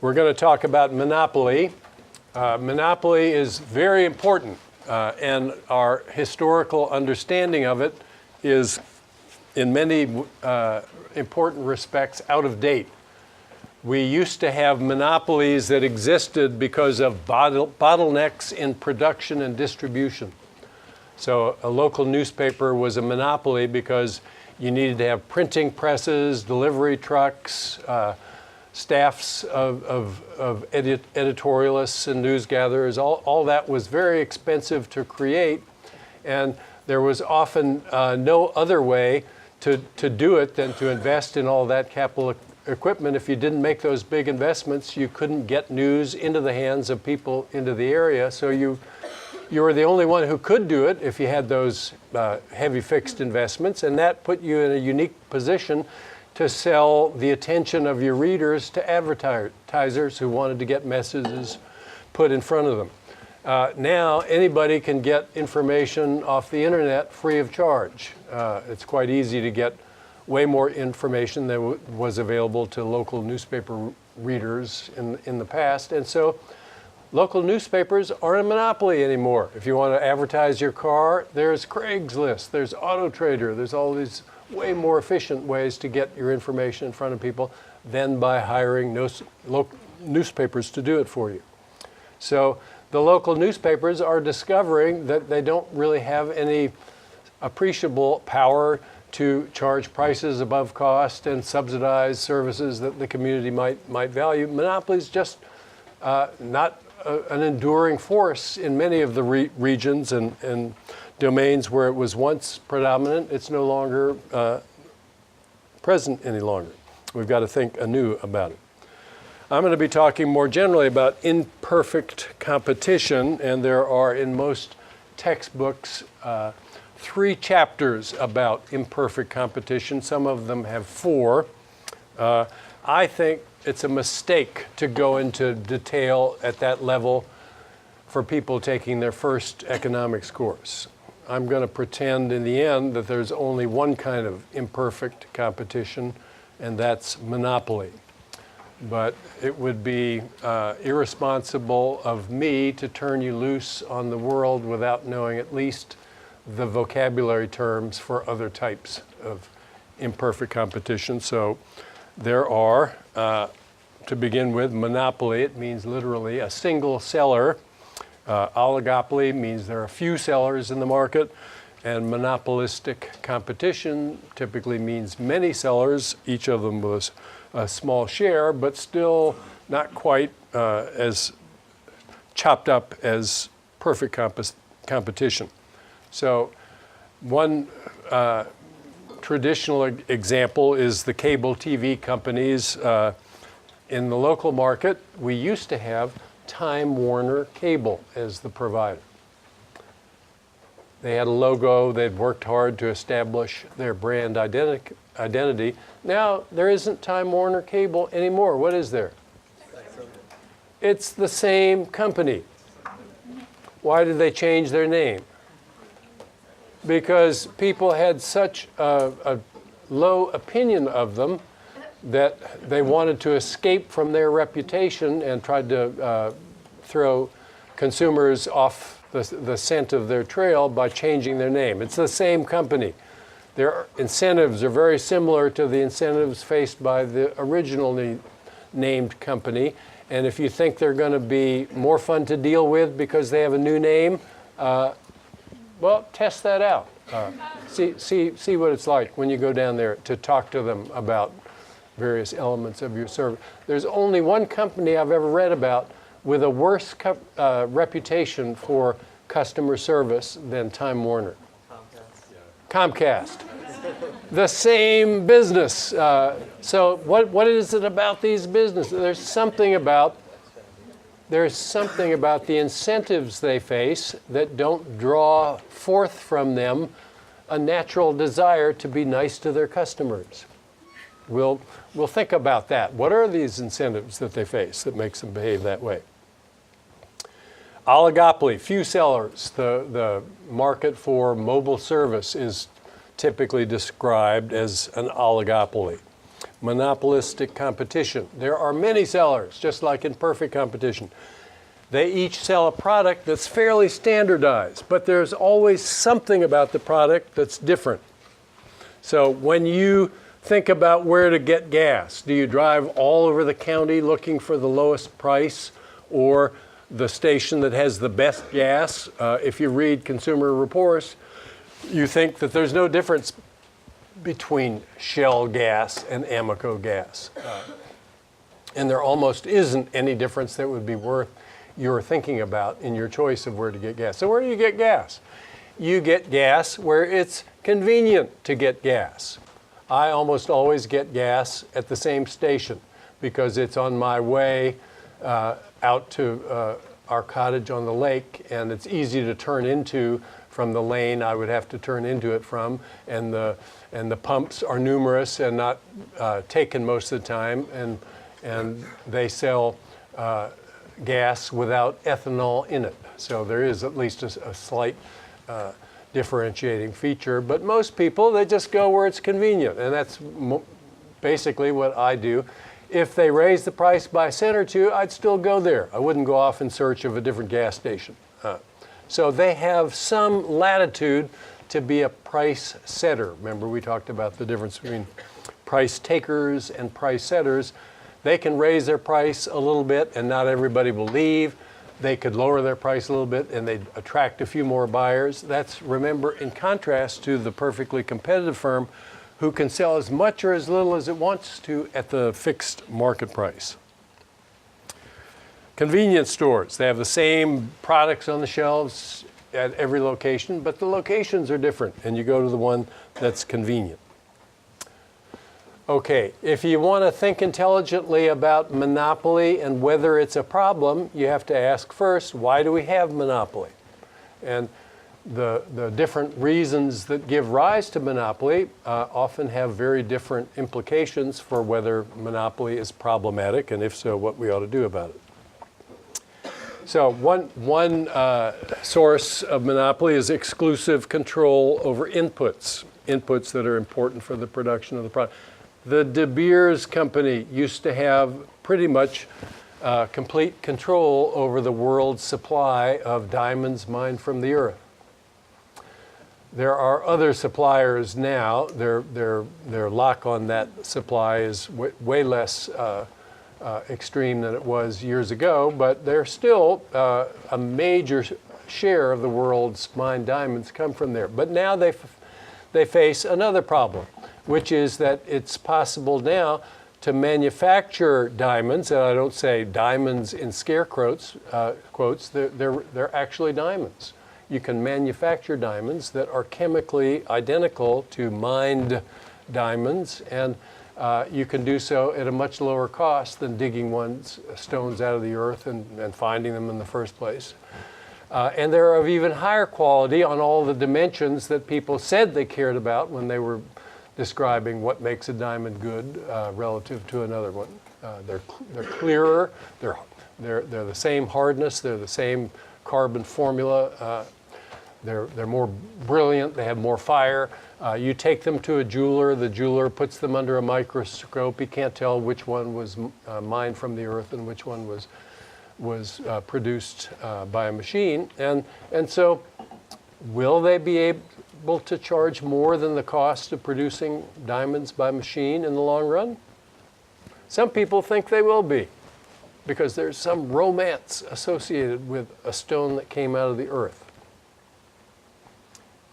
We're going to talk about monopoly. Monopoly is very important, and our historical understanding of it is, in many important respects, out of date. We used to have monopolies that existed because of bottlenecks in production and distribution. So a local newspaper was a monopoly because you needed to have printing presses, delivery trucks, staffs of editorialists and news gatherers. All that was very expensive to create, and there was often no other way to do it than to invest in all that capital equipment. If you didn't make those big investments, you couldn't get news into the hands of people into the area. So you were the only one who could do it if you had those heavy fixed investments, and that put you in a unique position to sell the attention of your readers to advertisers who wanted to get messages put in front of them. Now anybody can get information off the internet free of charge. It's quite easy to get way more information than was available to local newspaper readers in the past. And so local newspapers aren't a monopoly anymore. If you want to advertise your car, there's Craigslist, there's Auto Trader, there's all these way more efficient ways to get your information in front of people than by hiring newspapers to do it for you. So the local newspapers are discovering that they don't really have any appreciable power to charge prices above cost and subsidize services that the community might value. Monopoly is just not an enduring force in many of the regions and domains where it was once predominant. It's no longer present any longer. We've got to think anew about it. I'm going to be talking more generally about imperfect competition, and there are in most textbooks 3 chapters about imperfect competition. Some of them have 4. I think it's a mistake to go into detail at that level for people taking their first economics course. I'm going to pretend in the end that there's only one kind of imperfect competition, and that's monopoly. But it would be irresponsible of me to turn you loose on the world without knowing at least the vocabulary terms for other types of imperfect competition. So there are, to begin with, monopoly. It means literally a single seller. Oligopoly means there are a few sellers in the market. And monopolistic competition typically means many sellers, each of them with a small share, but still not quite as chopped up as perfect competition. So one traditional example is the cable TV companies. In the local market, we used to have Time Warner Cable as the provider. They had a logo, they'd worked hard to establish their brand identity. Now there isn't Time Warner Cable anymore. What is there? It's the same company. Why did they change their name? Because people had such a low opinion of them that they wanted to escape from their reputation and tried to throw consumers off the scent of their trail by changing their name. It's the same company. Their incentives are very similar to the incentives faced by the originally named company. And if you think they're going to be more fun to deal with because they have a new name, well, test that out. See what it's like when you go down there to talk to them about various elements of your service. There's only one company I've ever read about with a worse reputation for customer service than Time Warner. Comcast. The same business. So what is it about these businesses? There's something about the incentives they face that don't draw forth from them a natural desire to be nice to their customers. We'll think about that. What are these incentives that they face that makes them behave that way? Oligopoly, few sellers. The market for mobile service is typically described as an oligopoly. monopolistic competition. There are many sellers, just like in perfect competition. They each sell a product that's fairly standardized, but there's always something about the product that's different. So when you think about where to get gas, do you drive all over the county looking for the lowest price or the station that has the best gas? If you read Consumer Reports, you think that there's no difference between Shell gas and Amoco gas. And there almost isn't any difference that would be worth your thinking about in your choice of where to get gas. So where do you get gas? You get gas where it's convenient to get gas. I almost always get gas at the same station because it's on my way out to our cottage on the lake, and it's easy to turn into from the lane I would have to turn into it from, and the pumps are numerous and not taken most of the time, and they sell gas without ethanol in it. So there is at least a slight differentiating feature, but most people, they just go where it's convenient, and that's basically what I do. If they raise the price by a cent or two, I'd still go there. I wouldn't go off in search of a different gas station. So they have some latitude to be a price setter. Remember, we talked about the difference between price takers and price setters. They can raise their price a little bit and not everybody will leave. They could lower their price a little bit and they'd attract a few more buyers. That's, remember, in contrast to the perfectly competitive firm who can sell as much or as little as it wants to at the fixed market price. Convenience stores, they have the same products on the shelves at every location, but the locations are different and you go to the one that's convenient. Okay, if you want to think intelligently about monopoly and whether it's a problem, you have to ask first, why do we have monopoly? And the different reasons that give rise to monopoly often have very different implications for whether monopoly is problematic, and if so, what we ought to do about it. So one source of monopoly is exclusive control over inputs that are important for the production of the product. The De Beers company used to have pretty much complete control over the world's supply of diamonds mined from the earth. There are other suppliers now. Their lock on that supply is way less extreme than it was years ago, but they're still a major share of the world's mined diamonds come from there. But now they face another problem, which is that it's possible now to manufacture diamonds, and I don't say diamonds in scare quotes, they're actually diamonds. You can manufacture diamonds that are chemically identical to mined diamonds, and you can do so at a much lower cost than digging stones out of the earth and finding them in the first place. And they're of even higher quality on all the dimensions that people said they cared about when they were describing what makes a diamond good relative to another one. They're clearer, they're the same hardness, they're the same carbon formula, they're more brilliant, they have more fire. You take them to a jeweler, the jeweler puts them under a microscope, he can't tell which one was mined from the earth and which one was produced by a machine. And so will they be able to charge more than the cost of producing diamonds by machine in the long run? Some people think they will be, because there's some romance associated with a stone that came out of the earth.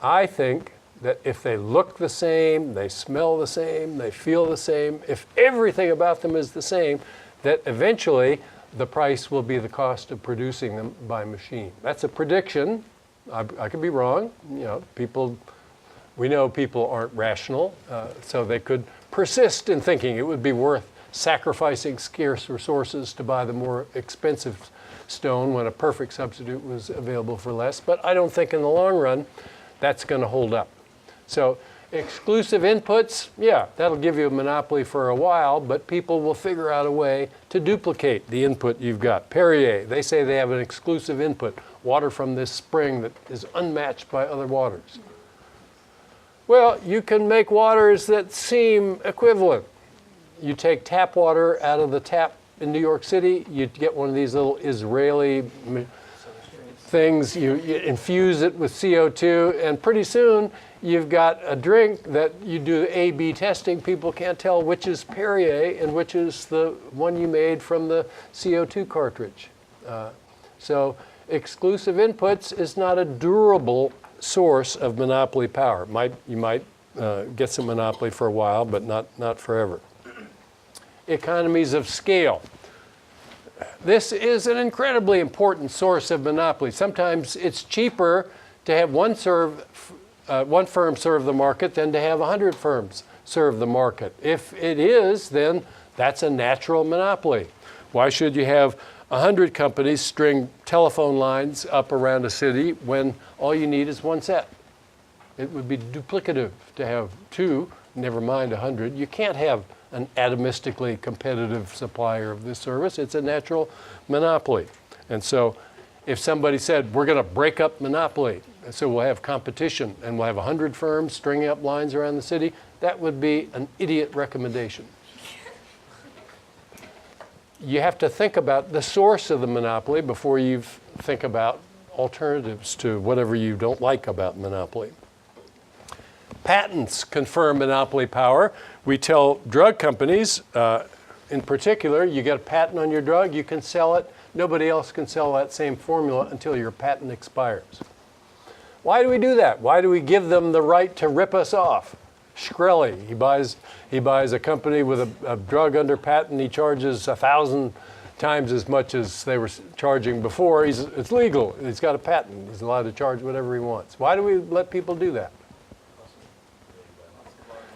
I think that if they look the same, they smell the same, they feel the same, if everything about them is the same, that eventually the price will be the cost of producing them by machine. That's a prediction. I could be wrong. We know people aren't rational, so they could persist in thinking it would be worth sacrificing scarce resources to buy the more expensive stone when a perfect substitute was available for less. But I don't think in the long run that's going to hold up. So exclusive inputs, yeah, that'll give you a monopoly for a while, but people will figure out a way to duplicate the input you've got. Perrier, they say they have an exclusive input, water from this spring that is unmatched by other waters. Well, you can make waters that seem equivalent. you take tap water out of the tap in New York City, you get one of these little Israeli things, you infuse it with CO2, and pretty soon you've got a drink that you do A/B testing. People can't tell which is Perrier and which is the one you made from the CO2 cartridge. So exclusive inputs is not a durable source of monopoly power. You might get some monopoly for a while, but not forever. Economies of scale. This is an incredibly important source of monopoly. Sometimes it's cheaper to have one firm serve the market than to have 100 firms serve the market. If it is, then that's a natural monopoly. Why should you have 100 companies string telephone lines up around a city when all you need is one set? It would be duplicative to have two, never mind 100. You can't have an atomistically competitive supplier of this service. It's a natural monopoly. And so if somebody said, we're going to break up monopoly, so we'll have competition and we'll have 100 firms stringing up lines around the city, that would be an idiot recommendation. You have to think about the source of the monopoly before you think about alternatives to whatever you don't like about monopoly. Patents confer monopoly power. We tell drug companies, in particular, you get a patent on your drug, you can sell it. Nobody else can sell that same formula until your patent expires. Why do we do that? Why do we give them the right to rip us off? Shkreli, he buys a company with a drug under patent. He charges 1,000 times as much as they were charging before. It's legal. He's got a patent. He's allowed to charge whatever he wants. Why do we let people do that?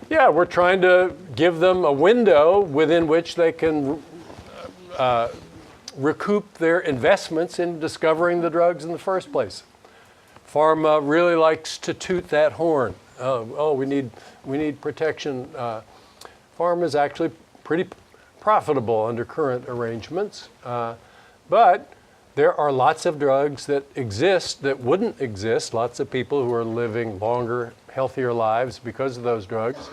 Yeah, we're trying to give them a window within which they can recoup their investments in discovering the drugs in the first place. Pharma really likes to toot that horn. Oh, we need protection. Pharma is actually pretty profitable under current arrangements, but there are lots of drugs that exist that wouldn't exist. Lots of people who are living longer, healthier lives because of those drugs,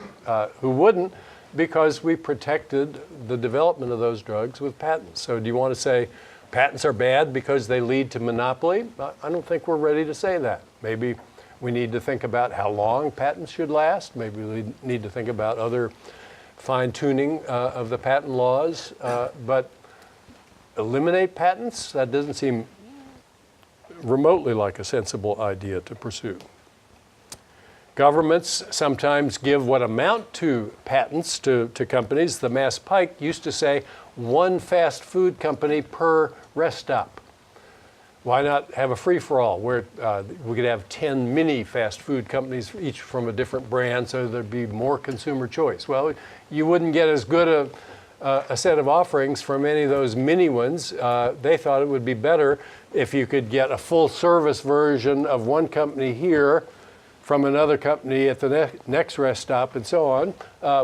who wouldn't because we protected the development of those drugs with patents. So do you want to say patents are bad because they lead to monopoly? I don't think we're ready to say that. Maybe we need to think about how long patents should last. Maybe we need to think about other fine-tuning of the patent laws. But eliminate patents? That doesn't seem remotely like a sensible idea to pursue. Governments sometimes give what amount to patents to companies. The Mass Pike used to say one fast food company per rest stop. Why not have a free-for-all where we could have 10 mini fast food companies, each from a different brand, so there'd be more consumer choice? Well, you wouldn't get as good a set of offerings from any of those mini ones. They thought it would be better if you could get a full-service version of one company here from another company at the next rest stop, and so on.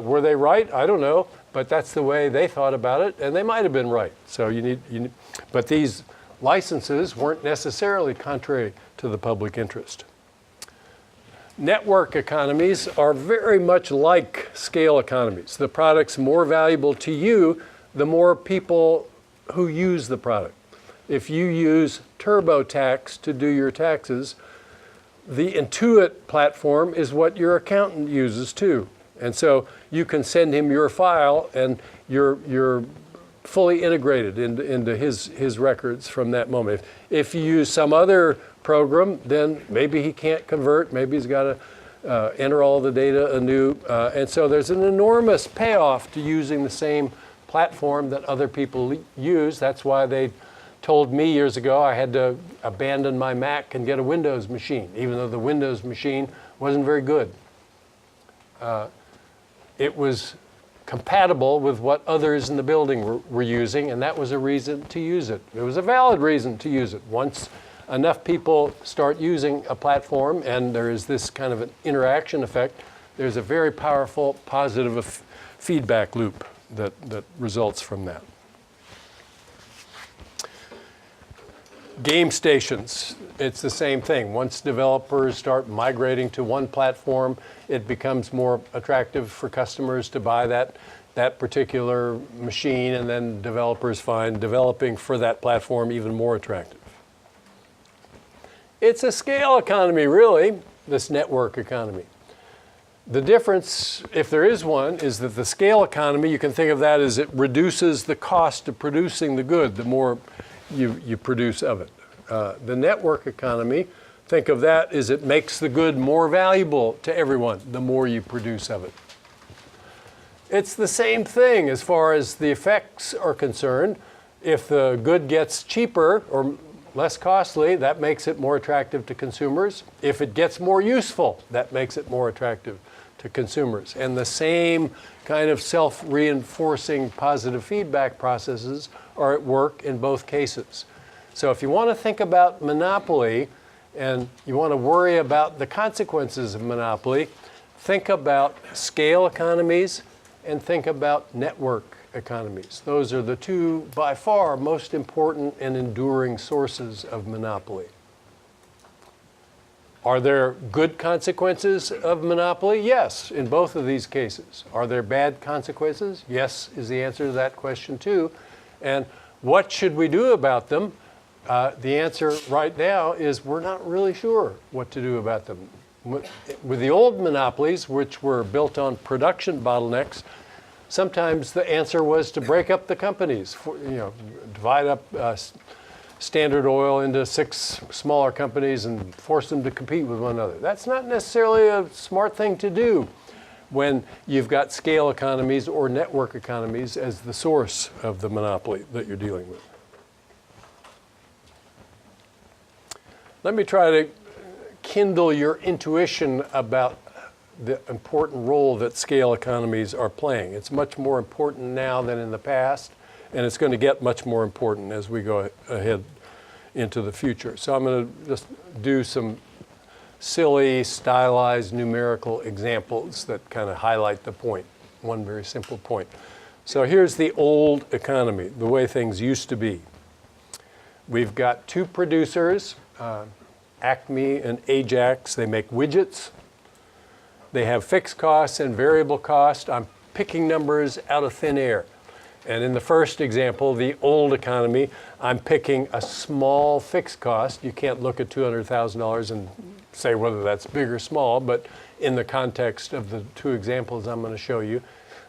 Were they right? I don't know, but that's the way they thought about it, and they might have been right. So but these licenses weren't necessarily contrary to the public interest. Network economies are very much like scale economies. The product's more valuable to you, the more people who use the product. If you use TurboTax to do your taxes, the Intuit platform is what your accountant uses too. And so you can send him your file and you're fully integrated into his records from that moment. If you use some other program, then maybe he can't convert, maybe he's got to enter all the data anew. And so there's an enormous payoff to using the same platform that other people use. That's why they told me years ago I had to abandon my Mac and get a Windows machine, even though the Windows machine wasn't very good. It was compatible with what others in the building were using, and that was a reason to use it. It was a valid reason to use it. Once enough people start using a platform and there is this kind of an interaction effect, there's a very powerful positive feedback loop that results from that. Game stations, it's the same thing. Once developers start migrating to one platform, it becomes more attractive for customers to buy that particular machine, and then developers find developing for that platform even more attractive. It's a scale economy, really, this network economy. The difference, if there is one, is that the scale economy, you can think of that as it reduces the cost of producing the good the more you produce of it. The network economy, think of that as it makes the good more valuable to everyone the more you produce of it. It's the same thing as far as the effects are concerned. If the good gets cheaper or less costly, that makes it more attractive to consumers. If it gets more useful, that makes it more attractive to consumers. And the same kind of self-reinforcing positive feedback processes are at work in both cases. So if you want to think about monopoly and you want to worry about the consequences of monopoly, think about scale economies and think about network economies. Those are the two, by far, most important and enduring sources of monopoly. Are there good consequences of monopoly? Yes, in both of these cases. Are there bad consequences? Yes, is the answer to that question too. And what should we do about them? The answer right now is we're not really sure what to do about them. With the old monopolies, which were built on production bottlenecks, sometimes the answer was to break up the companies, divide up Standard Oil into 6 smaller companies and force them to compete with one another. That's not necessarily a smart thing to do when you've got scale economies or network economies as the source of the monopoly that you're dealing with. Let me try to kindle your intuition about the important role that scale economies are playing. It's much more important now than in the past, and it's going to get much more important as we go ahead into the future. So I'm going to just do some silly, stylized numerical examples that kind of highlight the point, one very simple point. So here's the old economy, the way things used to be. We've got 2 producers, Acme and Ajax. They make widgets. They have fixed costs and variable cost. I'm picking numbers out of thin air. And in the first example, the old economy, I'm picking a small fixed cost. You can't look at $200,000 and say whether that's big or small, but in the context of the 2 examples I'm going to show you,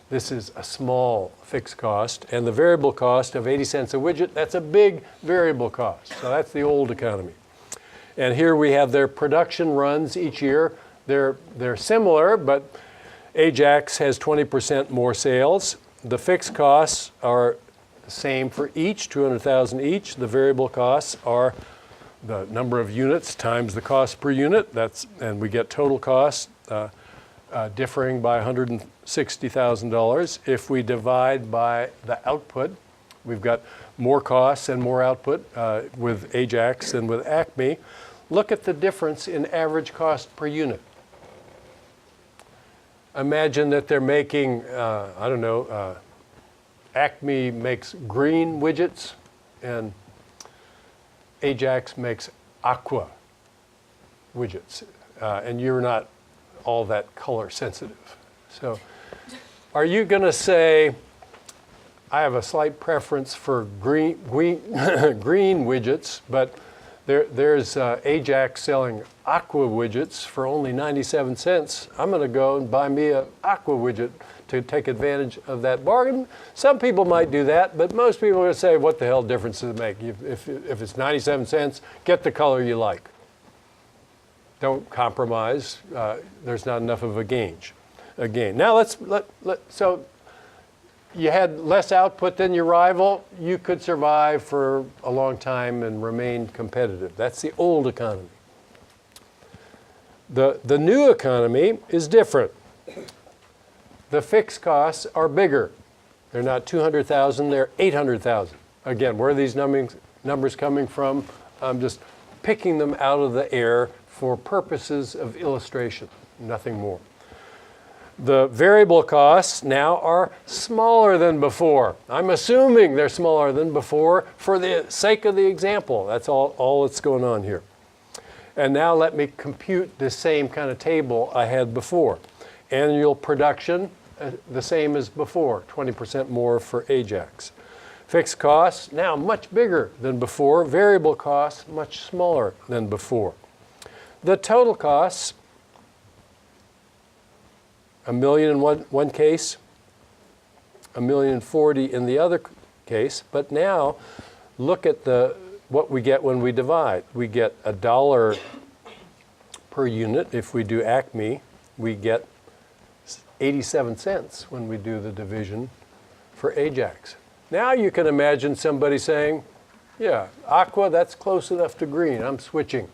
this is a small fixed cost. And the variable cost of 80 cents a widget, that's a big variable cost. So that's the old economy. And here we have their production runs each year. They're similar, but Ajax has 20% more sales. The fixed costs are the same for each, 200,000 each. The variable costs are the number of units times the cost per unit. And we get total cost differing by $160,000. If we divide by the output, we've got more costs and more output with Ajax than with Acme. Look at the difference in average cost per unit. Imagine that they're making, Acme makes green widgets and Ajax makes aqua widgets. And you're not all that color sensitive. So are you going to say, I have a slight preference for green widgets, but there's Ajax selling aqua widgets for only 97 cents. I'm going to go and buy me an aqua widget to take advantage of that bargain. Some people might do that, but most people are going to say, what the hell difference does it make? If it's 97 cents, get the color you like. Don't compromise. There's not enough of a gain. Now so you had less output than your rival, you could survive for a long time and remain competitive. That's the old economy. The new economy is different. The fixed costs are bigger. They're not 200,000, they're 800,000. Again, where are these numbers coming from? I'm just picking them out of the air for purposes of illustration, nothing more. The variable costs now are smaller than before. I'm assuming they're smaller than before for the sake of the example. That's all that's going on here. And now let me compute the same kind of table I had before. Annual production, the same as before, 20% more for Ajax. Fixed costs, now much bigger than before. Variable costs, much smaller than before. The total costs, $1 million in one case, $1,040,000 in the other case. But now look at what we get when we divide. We get $1 per unit. If we do Acme, we get 87 cents when we do the division for Ajax. Now you can imagine somebody saying, yeah, aqua, that's close enough to green. I'm switching.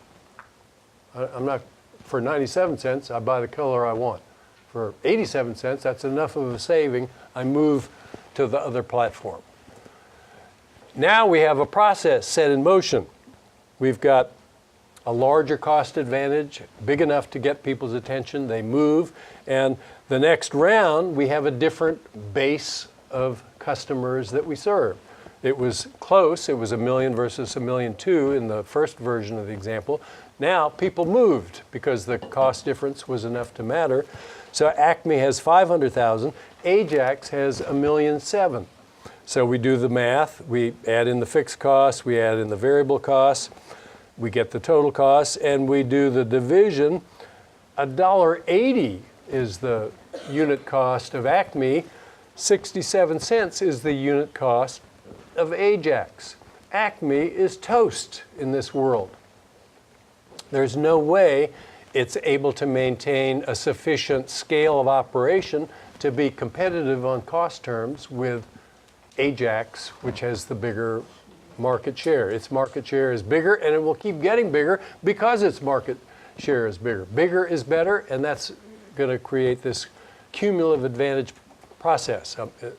I'm not, for 97 cents, I buy the color I want. For 87 cents, that's enough of a saving. I move to the other platform. Now we have a process set in motion. We've got a larger cost advantage, big enough to get people's attention. They move. And the next round, we have a different base of customers that we serve. It was close. It was 1 million versus 1.2 million in the first version of the example. Now people moved because the cost difference was enough to matter. So Acme has 500,000. Ajax has 1.7 million. So we do the math. We add in the fixed costs. We add in the variable costs. We get the total costs. And we do the division. $1.80 is the unit cost of Acme. 67 cents is the unit cost of Ajax. Acme is toast in this world. There's no way it's able to maintain a sufficient scale of operation to be competitive on cost terms with Ajax, which has the bigger market share. Its market share is bigger, and it will keep getting bigger because its market share is bigger. Bigger is better, and that's going to create this cumulative advantage process.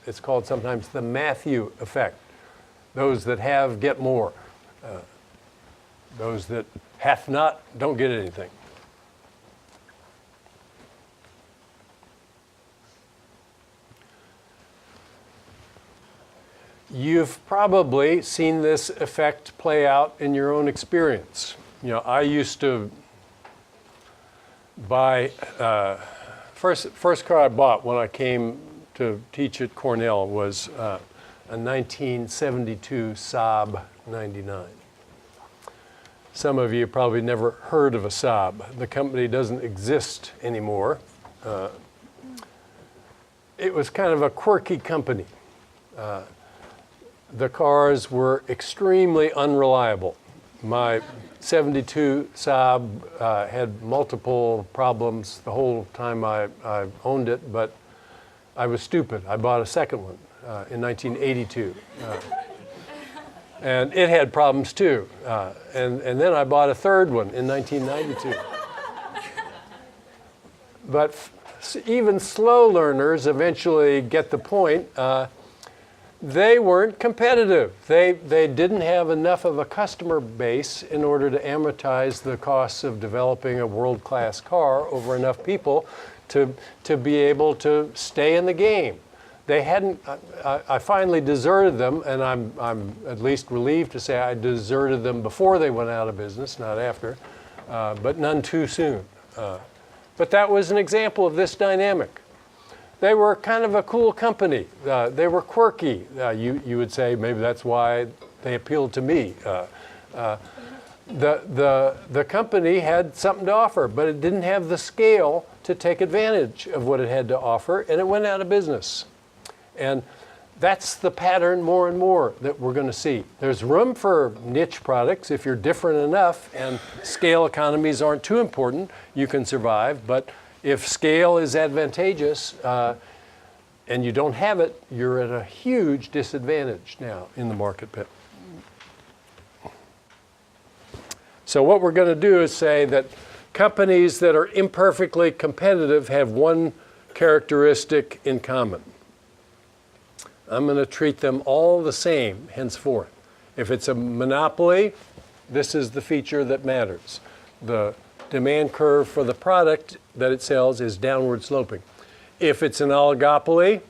It's called sometimes the Matthew effect. Those that have get more. Those that hath not don't get anything. You've probably seen this effect play out in your own experience. You know, I used to buy, first car I bought when I came to teach at Cornell was a 1972 Saab 99. Some of you probably never heard of a Saab. The company doesn't exist anymore. It was kind of a quirky company. The cars were extremely unreliable. My 72 Saab had multiple problems the whole time I owned it, but I was stupid. I bought a second one in 1982. And it had problems too. And then I bought a third one in 1992. But even slow learners eventually get the point. They weren't competitive. They didn't have enough of a customer base in order to amortize the costs of developing a world-class car over enough people to be able to stay in the game. They hadn't. I finally deserted them, and I'm at least relieved to say I deserted them before they went out of business, not after, but none too soon. But that was an example of this dynamic. They were kind of a cool company. They were quirky. You would say maybe that's why they appealed to me. The company had something to offer, but it didn't have the scale to take advantage of what it had to offer, and it went out of business. And that's the pattern more and more that we're going to see. There's room for niche products. If you're different enough and scale economies aren't too important, you can survive. But if scale is advantageous and you don't have it, you're at a huge disadvantage now in the market pit. So what we're going to do is say that companies that are imperfectly competitive have one characteristic in common. I'm going to treat them all the same henceforth. If it's a monopoly, this is the feature that matters. The demand curve for the product that it sells is downward sloping. If it's an oligopoly,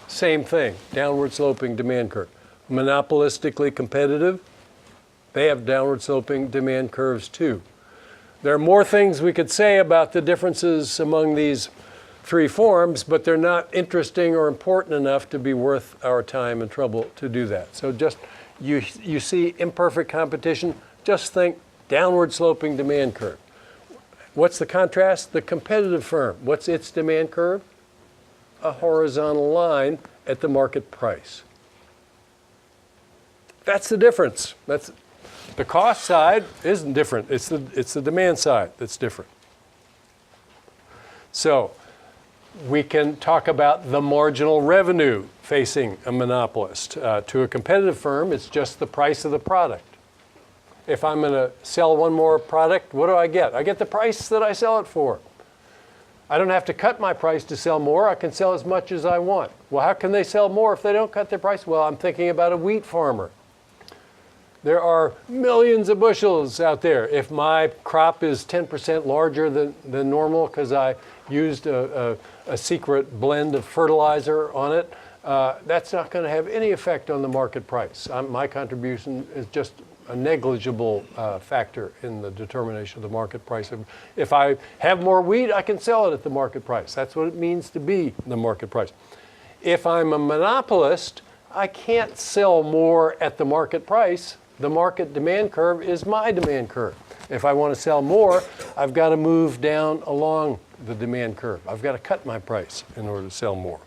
same thing, downward sloping demand curve. Monopolistically competitive, they have downward sloping demand curves too. There are more things we could say about the differences among these three forms, but they're not interesting or important enough to be worth our time and trouble to do that. So just, you see imperfect competition, just think downward sloping demand curve. What's the contrast? The competitive firm. What's its demand curve? A horizontal line at the market price. That's the difference. That's the cost side isn't different. It's the demand side that's different. So we can talk about the marginal revenue facing a monopolist. To a competitive firm, it's just the price of the product. If I'm going to sell one more product, what do I get? I get the price that I sell it for. I don't have to cut my price to sell more. I can sell as much as I want. Well, how can they sell more if they don't cut their price? Well, I'm thinking about a wheat farmer. There are millions of bushels out there. If my crop is 10% larger than normal because I used a secret blend of fertilizer on it, that's not going to have any effect on the market price. My contribution is just a negligible factor in the determination of the market price. If I have more wheat, I can sell it at the market price. That's what it means to be the market price. If I'm a monopolist, I can't sell more at the market price. The market demand curve is my demand curve. If I want to sell more, I've got to move down along the demand curve. I've got to cut my price in order to sell more.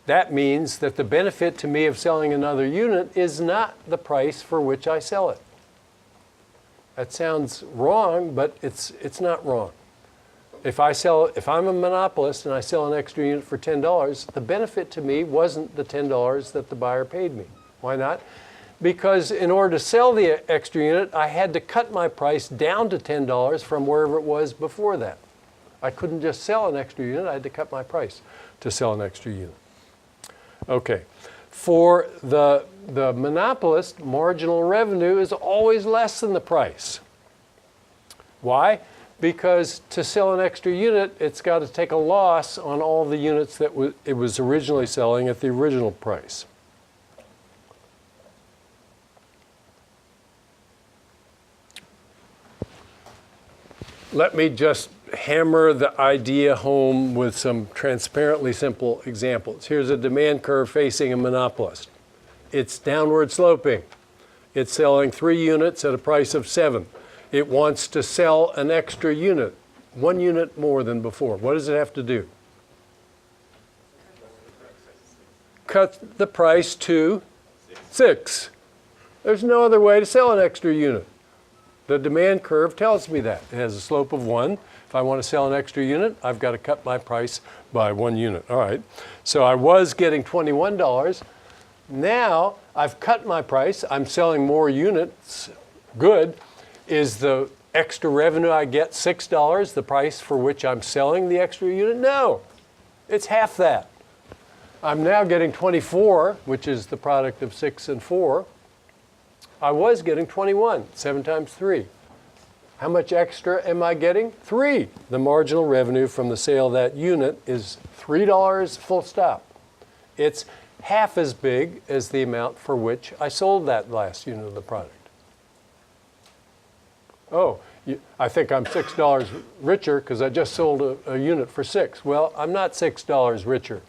That means that the benefit to me of selling another unit is not the price for which I sell it. That sounds wrong, but it's not wrong. If I'm a monopolist and I sell an extra unit for $10, the benefit to me wasn't the $10 that the buyer paid me. Why not? Because in order to sell the extra unit, I had to cut my price down to $10 from wherever it was before that. I couldn't just sell an extra unit. I had to cut my price to sell an extra unit. Okay, for the monopolist, marginal revenue is always less than the price. Why? Because to sell an extra unit, it's got to take a loss on all the units that it was originally selling at the original price. Let me just hammer the idea home with some transparently simple examples. Here's a demand curve facing a monopolist. It's downward sloping. It's selling 3 units at a price of 7. It wants to sell an extra unit, 1 unit more than before. What does it have to do? Cut the price to 6. There's no other way to sell an extra unit. The demand curve tells me that. It has a slope of 1. If I want to sell an extra unit, I've got to cut my price by 1 unit. All right. So I was getting $21. Now I've cut my price. I'm selling more units. Good. Is the extra revenue I get $6, the price for which I'm selling the extra unit? No. It's half that. I'm now getting 24, which is the product of 6 and 4. I was getting 21, 7 times 3. How much extra am I getting? 3. The marginal revenue from the sale of that unit is $3 full stop. It's half as big as the amount for which I sold that last unit of the product. Oh, I think I'm $6 richer because I just sold a unit for 6. Well, I'm not $6 richer.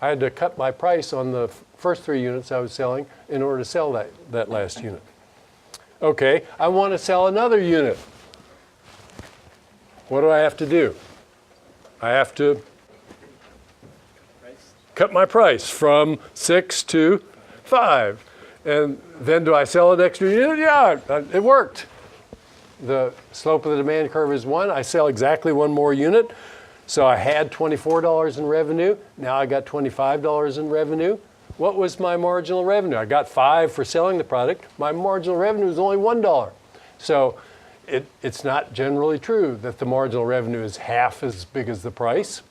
I had to cut my price on the first 3 units I was selling in order to sell that last unit. Okay, I want to sell another unit. What do I have to do? I have to cut my price from 6 to 5. And then do I sell an extra unit? Yeah, it worked. The slope of the demand curve is 1. I sell exactly 1 more unit. So I had $24 in revenue. Now I got $25 in revenue. What was my marginal revenue? I got 5 for selling the product. My marginal revenue is only $1. So it's not generally true that the marginal revenue is half as big as the price.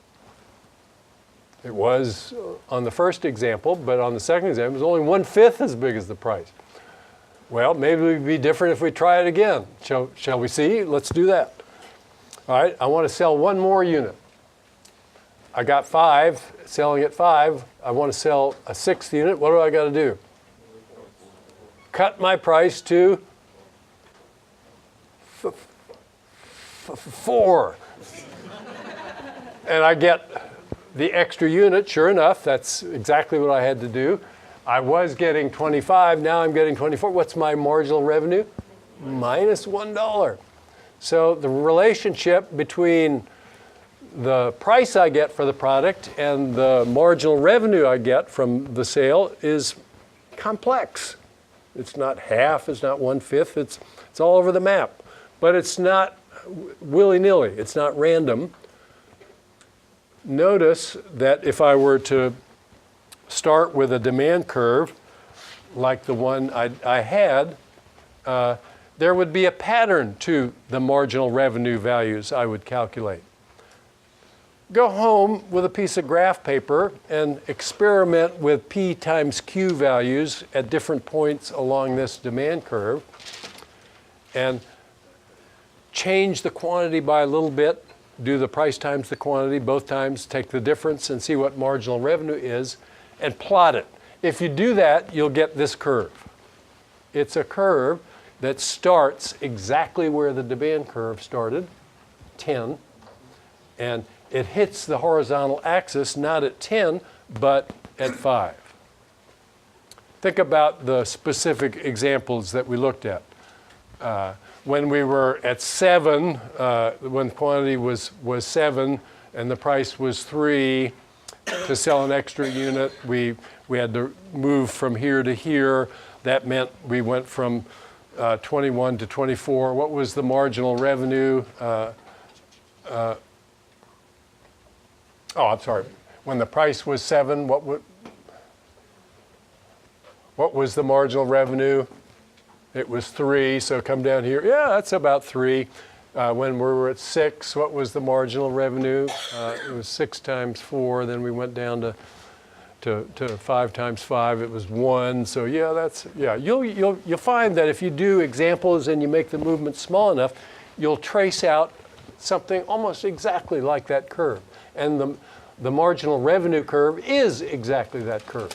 It was on the first example, but on the second example, it was only 1/5 as big as the price. Well, maybe it would be different if we try it again. Shall we see? Let's do that. All right, I want to sell one more unit. I got 5, selling at 5. I want to sell a 6th unit. What do I got to do? Cut my price to 4. And I get the extra unit. Sure enough, that's exactly what I had to do. I was getting 25, now I'm getting 24. What's my marginal revenue? Minus $1. So the relationship between the price I get for the product and the marginal revenue I get from the sale is complex. It's not half, it's not 1/5, it's all over the map. But it's not willy-nilly, it's not random. Notice that if I were to start with a demand curve like the one I had, there would be a pattern to the marginal revenue values I would calculate. Go home with a piece of graph paper and experiment with P times Q values at different points along this demand curve and change the quantity by a little bit, do the price times the quantity both times, take the difference and see what marginal revenue is and plot it. If you do that, you'll get this curve. It's a curve that starts exactly where the demand curve started, 10, and it hits the horizontal axis not at 10, but at 5. Think about the specific examples that we looked at. When we were at 7, when quantity was 7 and the price was 3, to sell an extra unit, we had to move from here to here. That meant we went from 21 to 24. What was the marginal revenue? I'm sorry. When the price was 7, what was the marginal revenue? It was 3, so come down here. Yeah, that's about 3. When we were at 6, what was the marginal revenue? It was 6 times 4. Then we went down to 5 times 5. It was 1. So yeah, you'll find that if you do examples and you make the movement small enough, you'll trace out something almost exactly like that curve. And the marginal revenue curve is exactly that curve.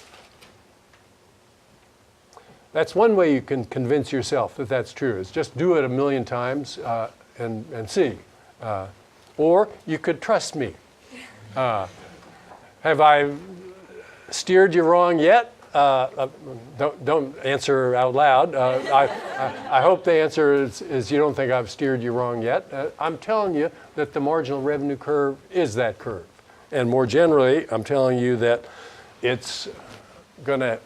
That's one way you can convince yourself that that's true, is just do it a million times and see. Or you could trust me. Have I steered you wrong yet? Don't answer out loud. I hope the answer is you don't think I've steered you wrong yet. I'm telling you that the marginal revenue curve is that curve. And more generally, I'm telling you that it's going to,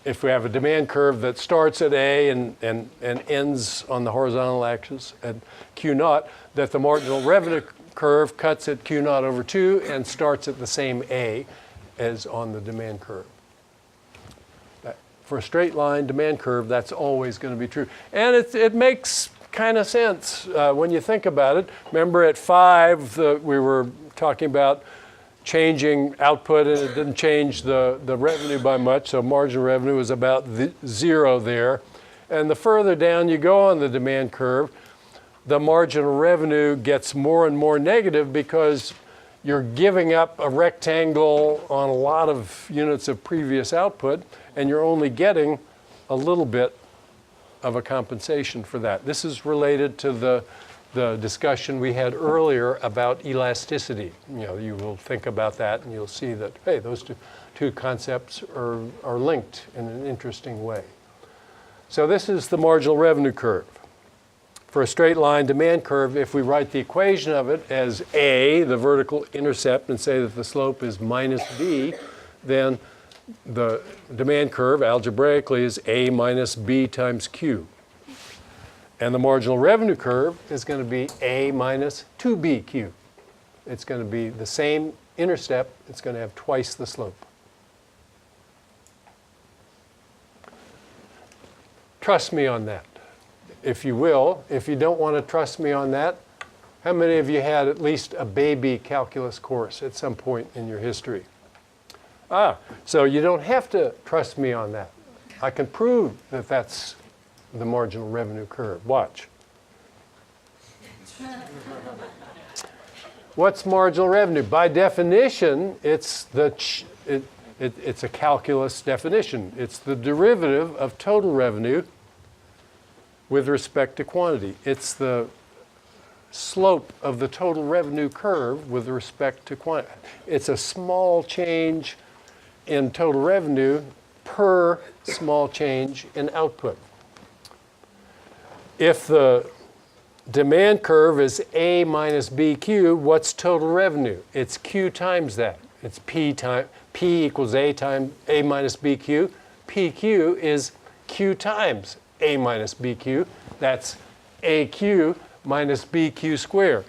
if we have a demand curve that starts at A and ends on the horizontal axis at Q naught, that the marginal revenue curve cuts at Q naught over 2 and starts at the same A as on the demand curve. For a straight line demand curve, that's always going to be true. And it makes kind of sense when you think about it. Remember at 5, we were talking about changing output, and it didn't change the revenue by much, so marginal revenue was about 0 there. And the further down you go on the demand curve, the marginal revenue gets more and more negative because you're giving up a rectangle on a lot of units of previous output, and you're only getting a little bit of a compensation for that. This is related to the discussion we had earlier about elasticity. You will think about that and you'll see that, hey, those two concepts are linked in an interesting way. So this is the marginal revenue curve. For a straight line demand curve, if we write the equation of it as A, the vertical intercept, and say that the slope is minus B, then the demand curve algebraically is A minus B times Q. And the marginal revenue curve is going to be A minus 2BQ. It's going to be the same intercept. It's going to have twice the slope. Trust me on that, if you will. If you don't want to trust me on that, how many of you had at least a baby calculus course at some point in your history? So you don't have to trust me on that. I can prove that that's the marginal revenue curve. Watch. What's marginal revenue? By definition, it's it's a calculus definition. It's the derivative of total revenue with respect to quantity. It's the slope of the total revenue curve with respect to quantity. It's a small change in total revenue per small change in output. If the demand curve is A minus BQ, what's total revenue? It's Q times that. It's P equals A times A minus BQ. PQ is Q times A minus BQ. That's AQ minus BQ squared.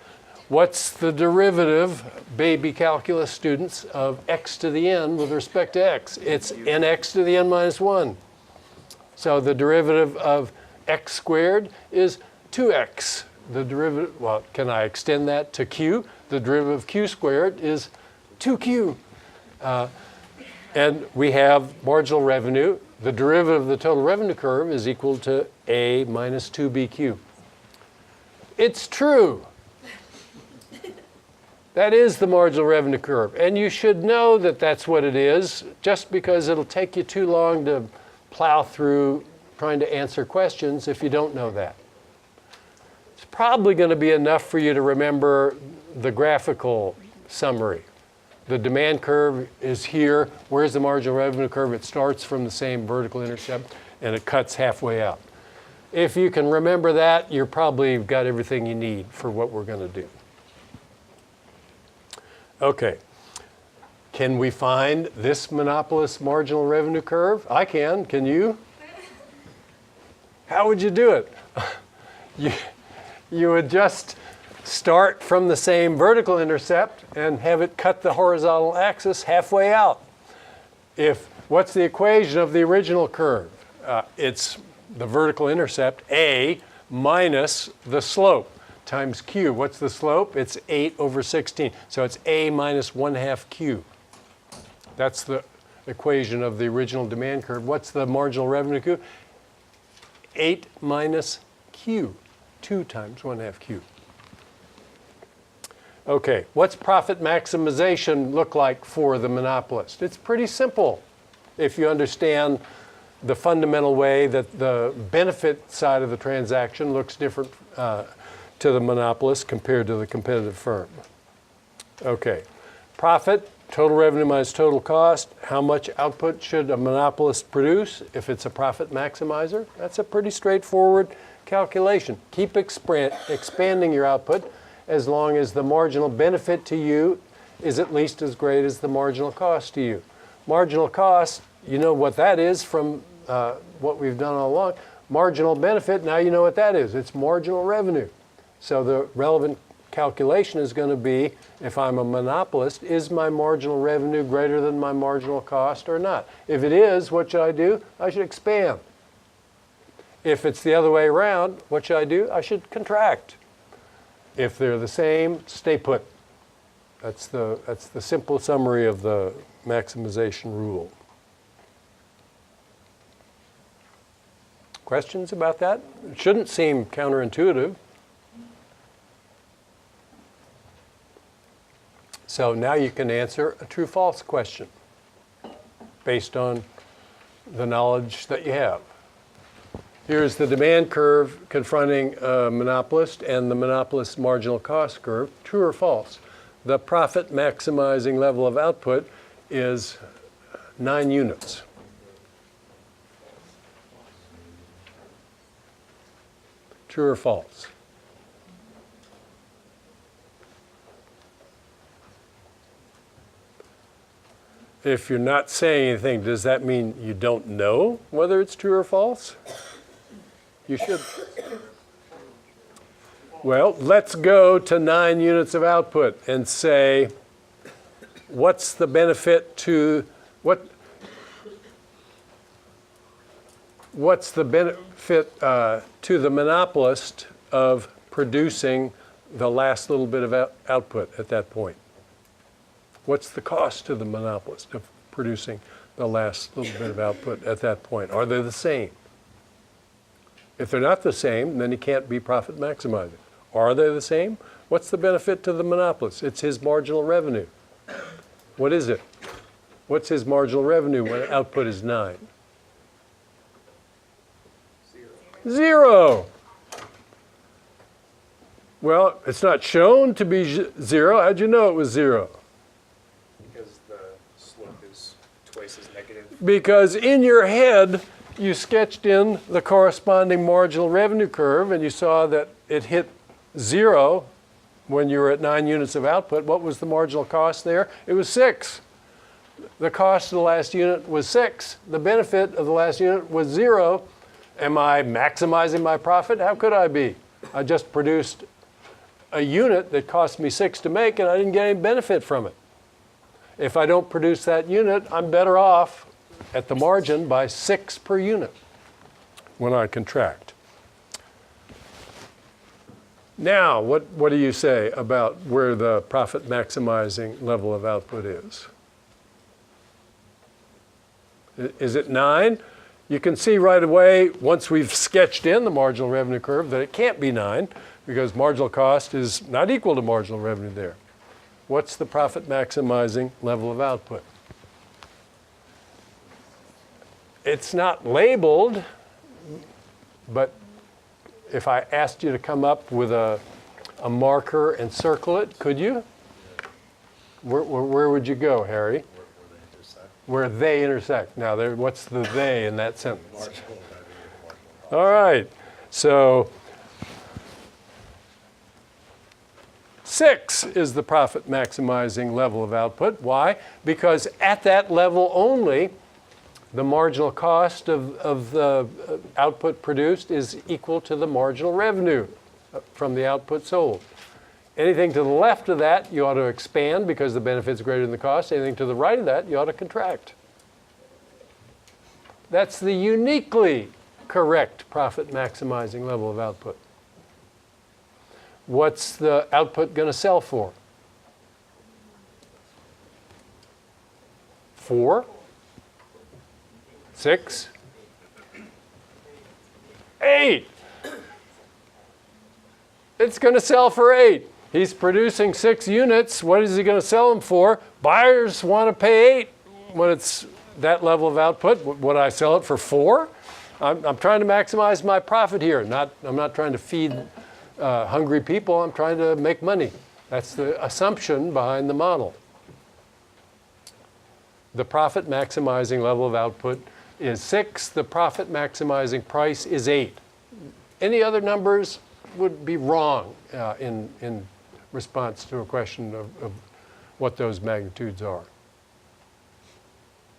What's the derivative, baby calculus students, of x to the n with respect to x? It's nx to the n minus 1. So the derivative of x squared is 2x. The derivative, well, can I extend that to q? The derivative of q squared is 2q. And we have marginal revenue. The derivative of the total revenue curve is equal to a minus 2bq. It's true. That is the marginal revenue curve. And you should know that that's what it is, just because it'll take you too long to plow through trying to answer questions if you don't know that. It's probably going to be enough for you to remember the graphical summary. The demand curve is here. Where's the marginal revenue curve? It starts from the same vertical intercept, and it cuts halfway out. If you can remember that, you're probably got everything you need for what we're going to do. Okay. Can we find this monopolist marginal revenue curve? I can. Can you? How would you do it? You would just start from the same vertical intercept and have it cut the horizontal axis halfway out. What's the equation of the original curve? It's the vertical intercept, A, minus the slope times Q. What's the slope? It's 8 over 16. So it's A minus 1/2 Q. That's the equation of the original demand curve. What's the marginal revenue Q? 8 minus Q, 2 times 1/2 Q. Okay, what's profit maximization look like for the monopolist? It's pretty simple if you understand the fundamental way that the benefit side of the transaction looks different to the monopolist compared to the competitive firm. Okay, profit, total revenue minus total cost. How much output should a monopolist produce if it's a profit maximizer? That's a pretty straightforward calculation. Keep expanding your output as long as the marginal benefit to you is at least as great as the marginal cost to you. Marginal cost, you know what that is from what we've done all along. Marginal benefit, now you know what that is. It's marginal revenue. So the relevant calculation is going to be, if I'm a monopolist, is my marginal revenue greater than my marginal cost or not? If it is, what should I do? I should expand. If it's the other way around, what should I do? I should contract. If they're the same, stay put. That's the simple summary of the maximization rule. Questions about that? It shouldn't seem counterintuitive. So now you can answer a true-false question based on the knowledge that you have. Here's the demand curve confronting a monopolist and the monopolist's marginal cost curve. True or false? The profit maximizing level of output is 9 units. True or false? If you're not saying anything, does that mean you don't know whether it's true or false? You should. Well, let's go to 9 units of output and say, what's the benefit to what's the benefit to the monopolist of producing the last little bit of output at that point? What's the cost to the monopolist of producing the last little bit of output at that point? Are they the same? If they're not the same, then you can't be profit maximizing. Are they the same? What's the benefit to the monopolist? It's his marginal revenue. What is it? What's his marginal revenue when output is 9? 0. Well, it's not shown to be 0. How'd you know it was 0? Because the slope is twice as negative. Because in your head, you sketched in the corresponding marginal revenue curve, and you saw that it hit 0 when you were at 9 units of output. What was the marginal cost there? It was 6. The cost of the last unit was 6. The benefit of the last unit was 0. Am I maximizing my profit? How could I be? I just produced a unit that cost me 6 to make, and I didn't get any benefit from it. If I don't produce that unit, I'm better off at the margin by 6 per unit when I contract. Now, what do you say about where the profit maximizing level of output is? Is it 9? You can see right away, once we've sketched in the marginal revenue curve, that it can't be 9 because marginal cost is not equal to marginal revenue there. What's the profit maximizing level of output? It's not labeled, but if I asked you to come up with a marker and circle it, could you? Where would you go, Harry? Where they intersect. Now, what's the they in that sentence? All right. So 6 is the profit maximizing level of output. Why? Because at that level only, the marginal cost of the output produced is equal to the marginal revenue from the output sold. Anything to the left of that, you ought to expand because the benefit's greater than the cost. Anything to the right of that, you ought to contract. That's the uniquely correct profit maximizing level of output. What's the output going to sell for? 4? 6? 8? It's going to sell for 8. He's producing 6 units. What is he going to sell them for? Buyers want to pay 8 when it's that level of output. Would I sell it for 4? I'm trying to maximize my profit here. I'm not trying to feed hungry people. I'm trying to make money. That's the assumption behind the model. The profit maximizing level of output is 6. The profit maximizing price is 8. Any other numbers would be wrong in response to a question of what those magnitudes are.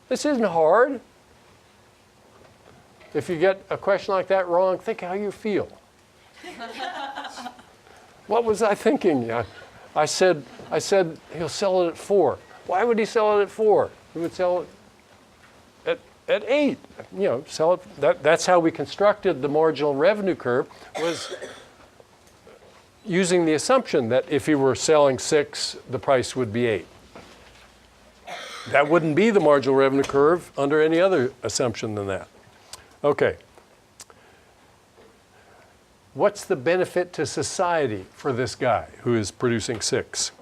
This isn't hard. If you get a question like that wrong, think how you feel. What was I thinking? I said he'll sell it at 4. Why would he sell it at 4? He would sell it at 8. You know, sell it. That's how we constructed the marginal revenue curve, was using the assumption that if he were selling 6, the price would be 8. That wouldn't be the marginal revenue curve under any other assumption than that. Okay. What's the benefit to society for this guy who is producing 6?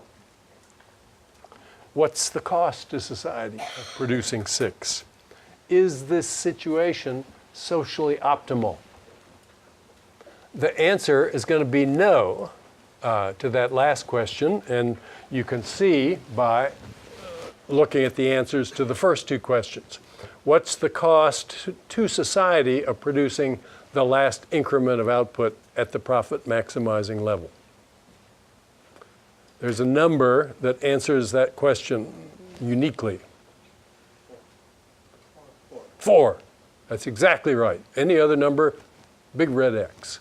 What's the cost to society of producing 6? Is this situation socially optimal? The answer is going to be no to that last question, and you can see by looking at the answers to the first 2 questions. What's the cost to society of producing the last increment of output at the profit maximizing level? There's a number that answers that question uniquely. 4. That's exactly right. Any other number, big red X.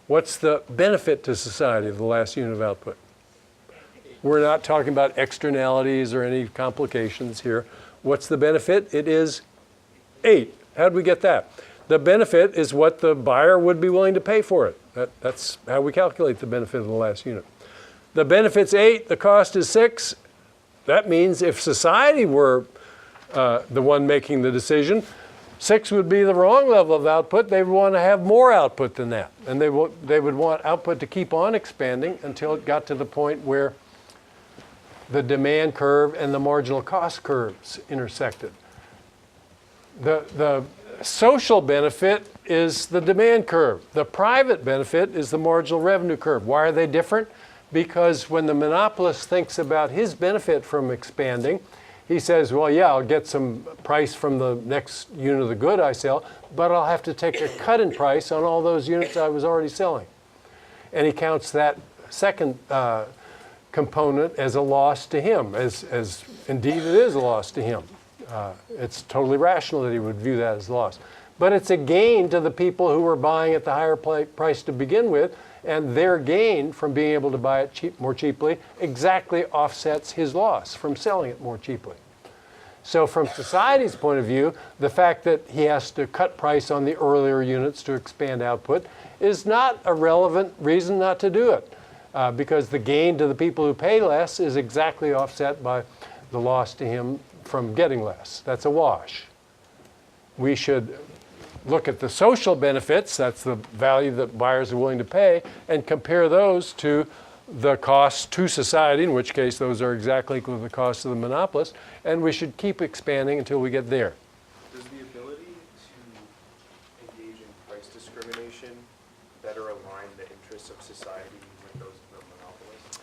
What's the benefit to society of the last unit of output? We're not talking about externalities or any complications here. What's the benefit? It is 8. How did we get that? The benefit is what the buyer would be willing to pay for it. That's how we calculate the benefit of the last unit. The benefit's 8, the cost is 6. That means if society were the one making the decision, 6 would be the wrong level of output. They would want to have more output than that. And they would want output to keep on expanding until it got to the point where the demand curve and the marginal cost curves intersected. The social benefit is the demand curve. The private benefit is the marginal revenue curve. Why are they different? Because when the monopolist thinks about his benefit from expanding, he says, well, yeah, I'll get some price from the next unit of the good I sell, but I'll have to take a cut in price on all those units I was already selling. And he counts that second component as a loss to him, as indeed it is a loss to him. It's totally rational that he would view that as a loss. But it's a gain to the people who were buying at the higher price to begin with, and their gain from being able to buy it more cheaply exactly offsets his loss from selling it more cheaply. So from society's point of view, the fact that he has to cut price on the earlier units to expand output is not a relevant reason not to do it, because the gain to the people who pay less is exactly offset by the loss to him from getting less. That's a wash. We should look at the social benefits, that's the value that buyers are willing to pay, and compare those to the costs to society, in which case those are exactly equal to the cost of the monopolist, and we should keep expanding until we get there. Does the ability to engage in price discrimination better align the interests of society with those of the monopolist?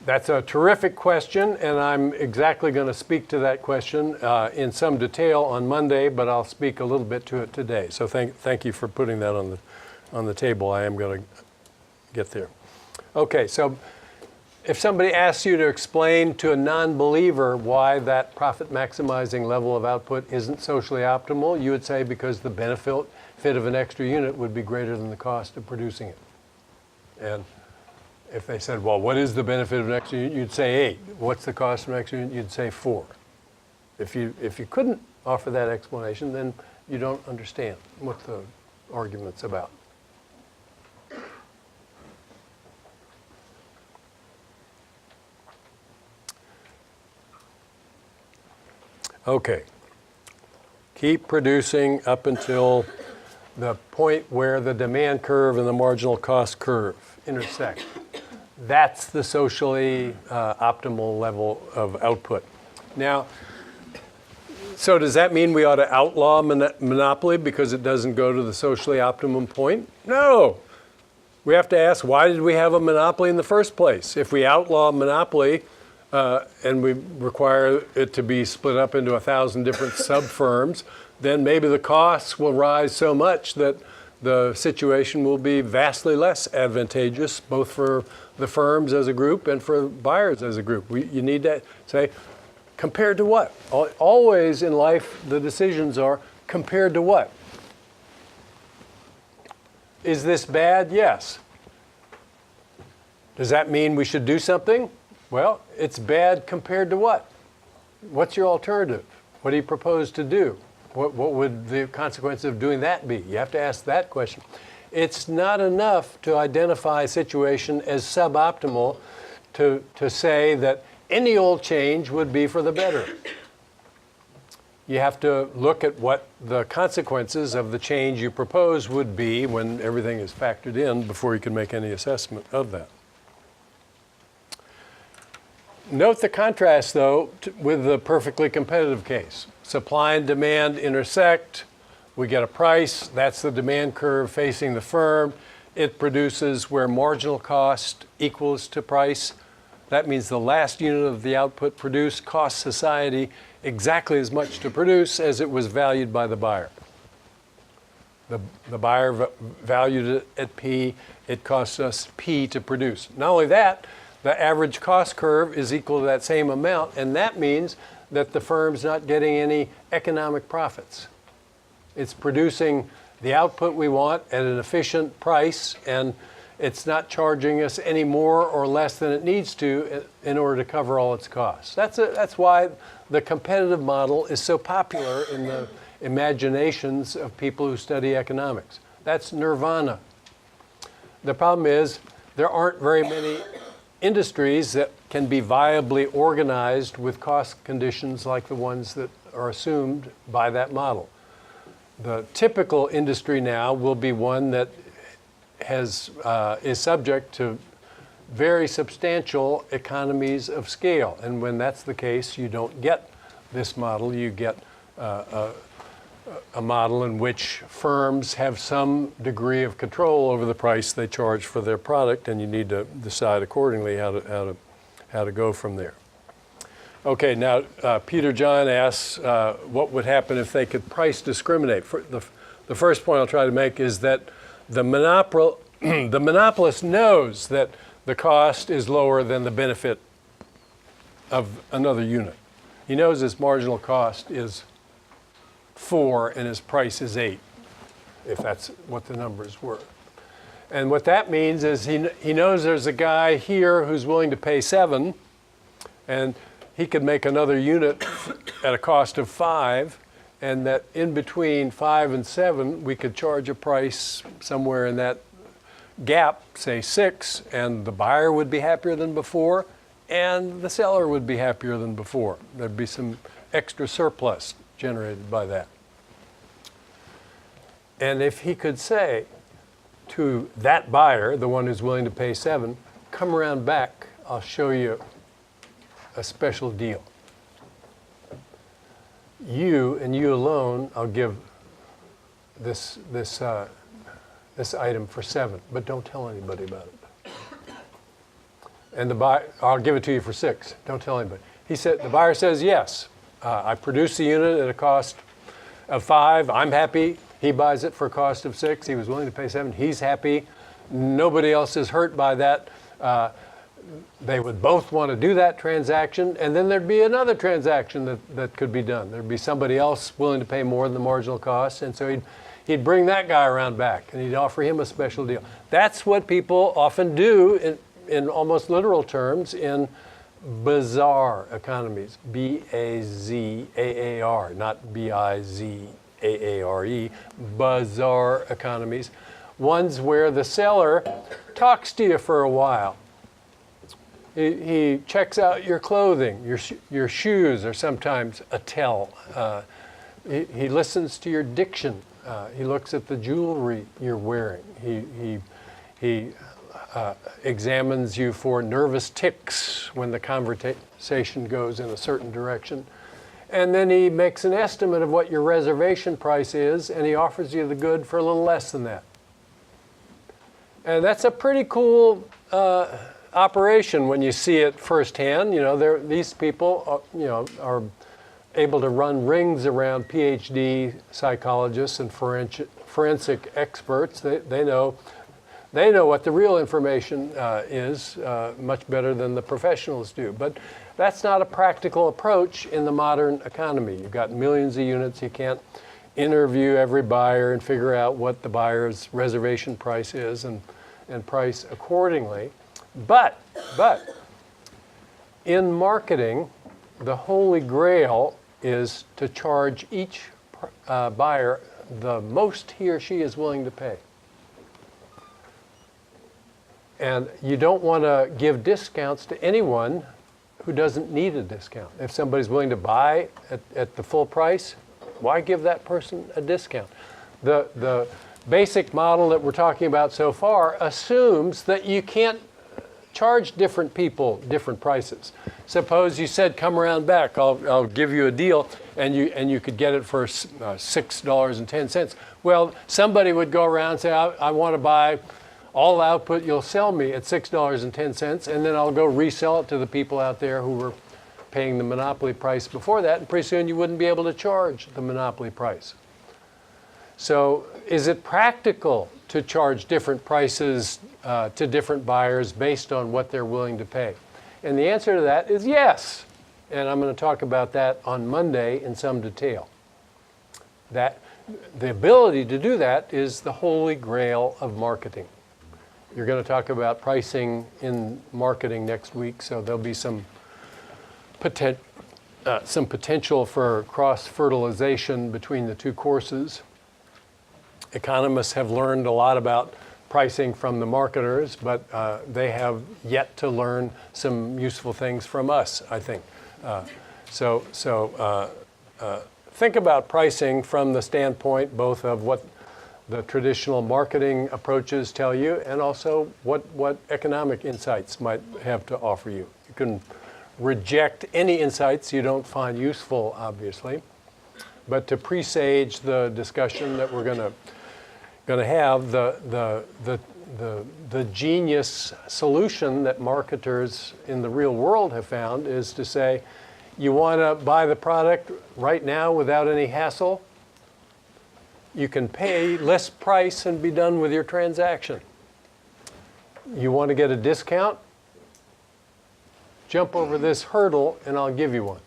That's a terrific question, and I'm exactly going to speak to that question in some detail on Monday, but I'll speak a little bit to it today. So thank you for putting that on the table. I am going to get there. Okay, so if somebody asks you to explain to a non-believer why that profit maximizing level of output isn't socially optimal, you would say because the benefit of an extra unit would be greater than the cost of producing it. And if they said, well, what is the benefit of an extra unit? You'd say 8. What's the cost of an extra unit? You'd say 4. If you couldn't offer that explanation, then you don't understand what the argument's about. Okay. Keep producing up until the point where the demand curve and the marginal cost curve intersect. That's the socially optimal level of output. Now, so does that mean we ought to outlaw monopoly because it doesn't go to the socially optimum point? No. We have to ask, why did we have a monopoly in the first place? If we outlaw monopoly and we require it to be split up into 1,000 different sub-firms, then maybe the costs will rise so much that the situation will be vastly less advantageous, both for the firms as a group and for buyers as a group. You need to say, compared to what? Always in life, the decisions are compared to what? Is this bad? Yes. Does that mean we should do something? Well, it's bad compared to what? What's your alternative? What do you propose to do? What would the consequence of doing that be? You have to ask that question. It's not enough to identify a situation as suboptimal to say that any old change would be for the better. You have to look at what the consequences of the change you propose would be when everything is factored in before you can make any assessment of that. Note the contrast, though, with the perfectly competitive case. Supply and demand intersect. We get a price. That's the demand curve facing the firm. It produces where marginal cost equals to price. That means the last unit of the output produced costs society exactly as much to produce as it was valued by the buyer. The buyer valued it at P. It costs us P to produce. Not only that, the average cost curve is equal to that same amount, and that means that the firm's not getting any economic profits. It's producing the output we want at an efficient price, and it's not charging us any more or less than it needs to in order to cover all its costs. That's why the competitive model is so popular in the imaginations of people who study economics. That's nirvana. The problem is there aren't very many industries that can be viably organized with cost conditions like the ones that are assumed by that model. the typical industry now will be one that is subject to very substantial economies of scale. And when that's the case, you don't get this model. You get a model in which firms have some degree of control over the price they charge for their product, and you need to decide accordingly how to go from there. Okay, now Peter John asks what would happen if they could price discriminate. The first point I'll try to make is that the monopolist knows that the cost is lower than the benefit of another unit. He knows his marginal cost is 4 and his price is 8, if that's what the numbers were. And what that means is he knows there's a guy here who's willing to pay 7, and he could make another unit at a cost of 5, and that in between 5 and 7, we could charge a price somewhere in that gap, say 6, and the buyer would be happier than before, and the seller would be happier than before. There'd be some extra surplus generated by that. And if he could say to that buyer, the one who's willing to pay 7, come around back, I'll show you a special deal. You and you alone, I'll give this item for 7, but don't tell anybody about it. And the buyer, I'll give it to you for 6. Don't tell anybody. The buyer says yes. I produce the unit at a cost of 5. I'm happy. He buys it for a cost of 6. He was willing to pay 7. He's happy. Nobody else is hurt by that. They would both want to do that transaction, and then there'd be another transaction that could be done. There'd be somebody else willing to pay more than the marginal cost, and so he'd bring that guy around back, and he'd offer him a special deal. That's what people often do in almost literal terms in bizarre economies, B-A-Z-A-A-R, not B-I-Z-A-A-R-E, bizarre economies, ones where the seller talks to you for a while. He checks out your clothing. Your shoes are sometimes a tell. He listens to your diction. He looks at the jewelry you're wearing. He examines you for nervous tics when the conversation goes in a certain direction. And then he makes an estimate of what your reservation price is, and he offers you the good for a little less than that. And that's a pretty cool operation when you see it firsthand. You know, these people, are able to run rings around PhD psychologists and forensic experts. They know what the real information is much better than the professionals do. But that's not a practical approach in the modern economy. You've got millions of units. You can't interview every buyer and figure out what the buyer's reservation price is and price accordingly. But in marketing, the holy grail is to charge each buyer the most he or she is willing to pay. And you don't want to give discounts to anyone who doesn't need a discount. If somebody's willing to buy at the full price, why give that person a discount? The basic model that we're talking about so far assumes that you can't charge different people different prices. Suppose you said, come around back, I'll give you a deal, and you could get it for $6.10. Well, somebody would go around and say, I want to buy all output you'll sell me at $6.10, and then I'll go resell it to the people out there who were paying the monopoly price before that, and pretty soon you wouldn't be able to charge the monopoly price. So is it practical to charge different prices to different buyers based on what they're willing to pay? And the answer to that is yes. And I'm going to talk about that on Monday in some detail. That the ability to do that is the holy grail of marketing. You're going to talk about pricing in marketing next week, so there'll be some potential for cross-fertilization between the two courses. Economists have learned a lot about pricing from the marketers, but they have yet to learn some useful things from us, I think. think about pricing from the standpoint both of what the traditional marketing approaches tell you and also what economic insights might have to offer you. You can reject any insights you don't find useful, obviously, but to presage the discussion that we're going to have, the genius solution that marketers in the real world have found is to say, you want to buy the product right now without any hassle, you can pay less price and be done with your transaction. You want to get a discount? Jump over this hurdle and I'll give you one.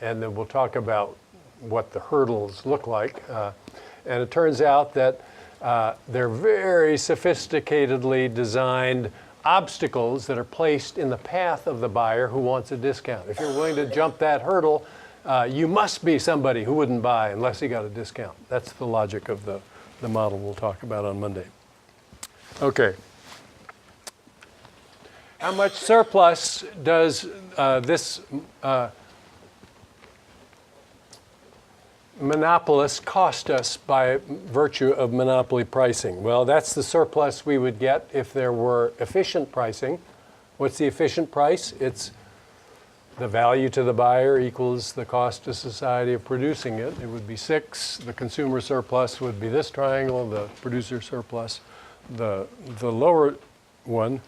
And then we'll talk about what the hurdles look like. And it turns out that they're very sophisticatedly designed obstacles that are placed in the path of the buyer who wants a discount. If you're willing to jump that hurdle, you must be somebody who wouldn't buy unless he got a discount. That's the logic of the model we'll talk about on Monday. Okay. How much surplus does this monopolist cost us by virtue of monopoly pricing? Well, that's the surplus we would get if there were efficient pricing. What's the efficient price? It's the value to the buyer equals the cost to society of producing it. It would be 6. The consumer surplus would be this triangle, the producer surplus, the lower one.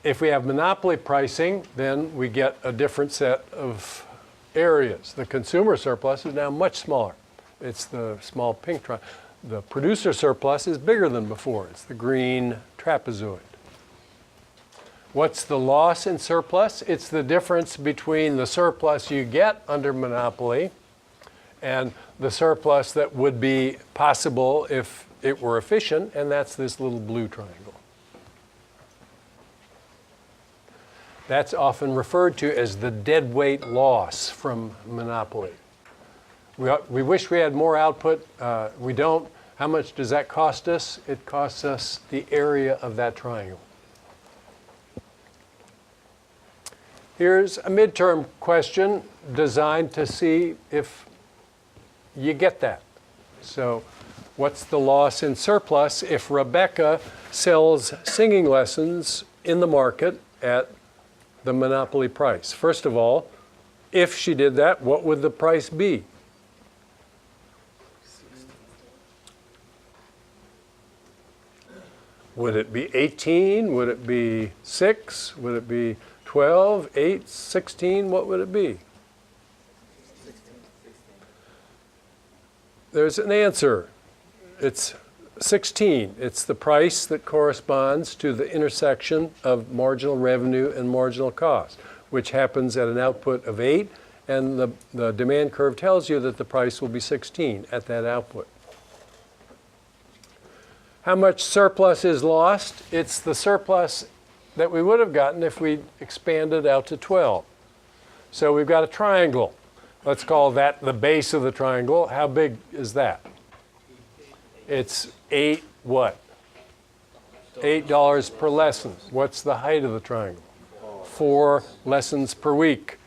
If we have monopoly pricing, then we get a different set of areas. The consumer surplus is now much smaller. It's the small pink triangle. The producer surplus is bigger than before. It's the green trapezoid. What's the loss in surplus? It's the difference between the surplus you get under monopoly and the surplus that would be possible if it were efficient, and that's this little blue triangle. That's often referred to as the deadweight loss from monopoly. We wish we had more output. We don't. How much does that cost us? It costs us the area of that triangle. Here's a midterm question designed to see if you get that. So what's the loss in surplus if Rebecca sells singing lessons in the market at the monopoly price? First of all, if she did that, what would the price be? Would it be 18? Would it be 6? Would it be 12, 8, 16? What would it be? There's an answer. It's 16. It's the price that corresponds to the intersection of marginal revenue and marginal cost, which happens at an output of 8, and the demand curve tells you that the price will be 16 at that output. How much surplus is lost? It's the surplus that we would have gotten if we expanded out to 12. So we've got a triangle. Let's call that the base of the triangle. How big is that? It's 8 what? $8 per lesson. What's the height of the triangle? 4 lessons per week.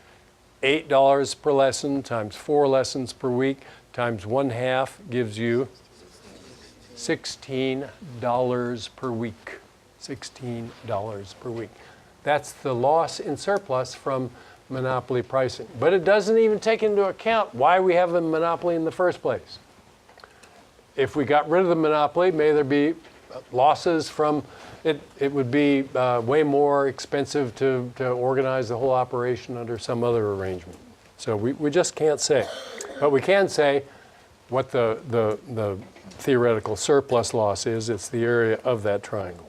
$8 per lesson times 4 lessons per week times 1/2 gives you $16 per week. $16 per week. That's the loss in surplus from monopoly pricing. But it doesn't even take into account why we have a monopoly in the first place. If we got rid of the monopoly, may there be losses from it? It would be way more expensive to organize the whole operation under some other arrangement. So we just can't say. But we can say what the theoretical surplus loss is. It's the area of that triangle.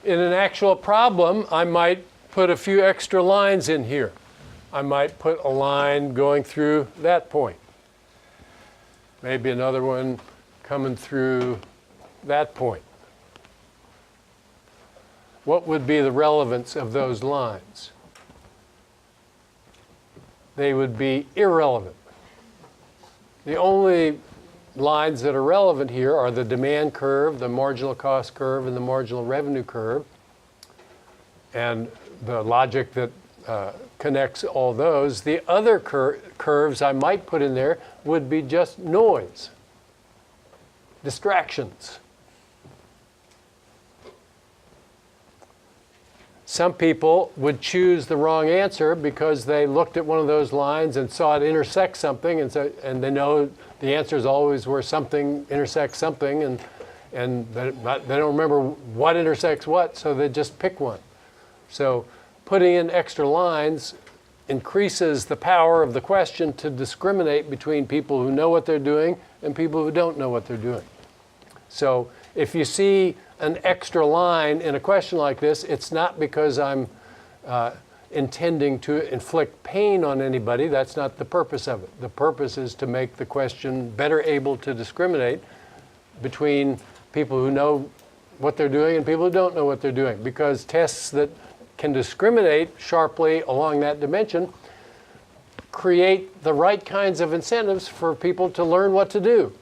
In an actual problem, I might put a few extra lines in here. I might put a line going through that point. Maybe another one coming through that point. What would be the relevance of those lines? They would be irrelevant. The only lines that are relevant here are the demand curve, the marginal cost curve, and the marginal revenue curve. And the logic that connects all those. The other curves I might put in there would be just noise, distractions. Some people would choose the wrong answer because they looked at one of those lines and saw it intersect something, and they know the answer is always where something intersects something, and they don't remember what intersects what, so they just pick one. So putting in extra lines increases the power of the question to discriminate between people who know what they're doing and people who don't know what they're doing. So if you see an extra line in a question like this, it's not because I'm intending to inflict pain on anybody. That's not the purpose of it. The purpose is to make the question better able to discriminate between people who know what they're doing and people who don't know what they're doing. Because tests that can discriminate sharply along that dimension create the right kinds of incentives for people to learn what to do.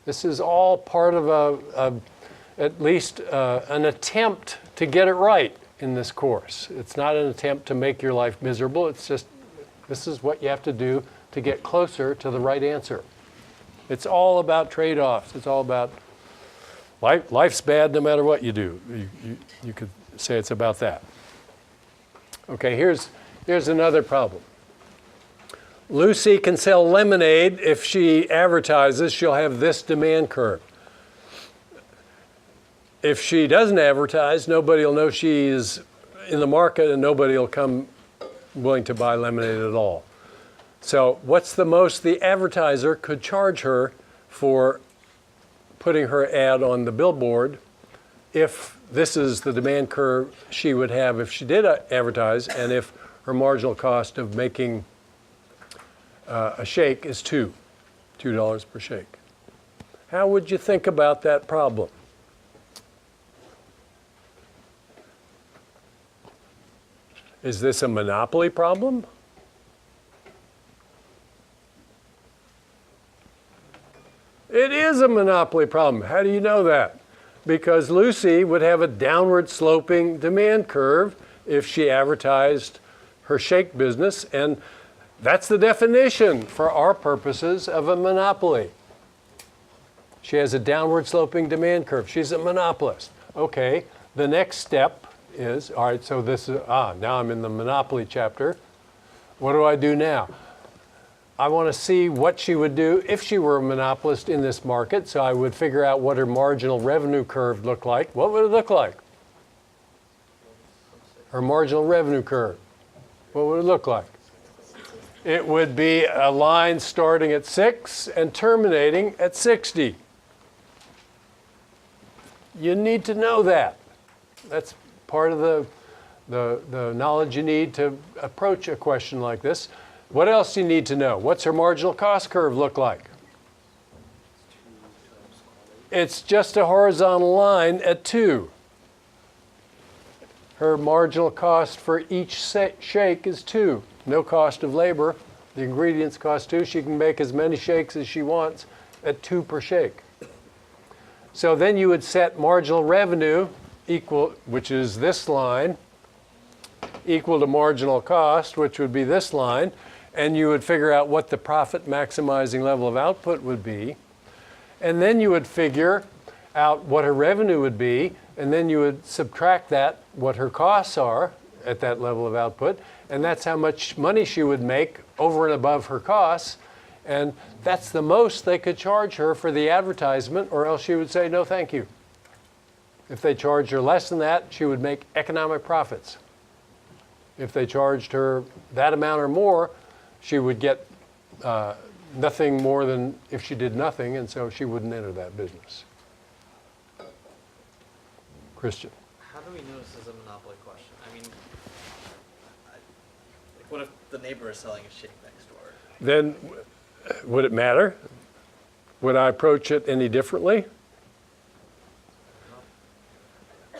This is all part of at least an attempt to get it right in this course. It's not an attempt to make your life miserable. It's just, this is what you have to do to get closer to the right answer. It's all about trade-offs. It's all about life's bad no matter what you do. You could say it's about that. Okay, here's another problem. Lucy can sell lemonade. If she advertises, she'll have this demand curve. If she doesn't advertise, nobody will know she's in the market and nobody will come willing to buy lemonade at all. So what's the most the advertiser could charge her for putting her ad on the billboard if this is the demand curve she would have if she did advertise, and if her marginal cost of making a shake is $2 per shake? How would you think about that problem? Is this a monopoly problem? It is a monopoly problem. How do you know that? Because Lucy would have a downward sloping demand curve if she advertised her shake business, and that's the definition for our purposes of a monopoly. She has a downward sloping demand curve. She's a monopolist. Okay, the next step is, all right, so this is, now I'm in the monopoly chapter. What do I do now? I want to see what she would do if she were a monopolist in this market, so I would figure out what her marginal revenue curve looked like. What would it look like? Her marginal revenue curve. What would it look like? It would be a line starting at 6 and terminating at 60. You need to know that. That's part of the knowledge you need to approach a question like this. What else do you need to know? What's her marginal cost curve look like? It's just a horizontal line at 2. Her marginal cost for each shake is 2. No cost of labor. The ingredients cost 2. She can make as many shakes as she wants at 2 per shake. So then you would set marginal revenue equal, which is this line, equal to marginal cost, which would be this line, and you would figure out what the profit maximizing level of output would be. And then you would figure out what her revenue would be, and then you would subtract that, what her costs are at that level of output, and that's how much money she would make over and above her costs, and that's the most they could charge her for the advertisement, or else she would say, no, thank you. If they charged her less than that, she would make economic profits. If they charged her that amount or more, she would get nothing more than if she did nothing, and so she wouldn't enter that business. Christian. How do we know this is a monopoly question? I mean, like what if the neighbor is selling a shake next door? Then would it matter? Would I approach it any differently?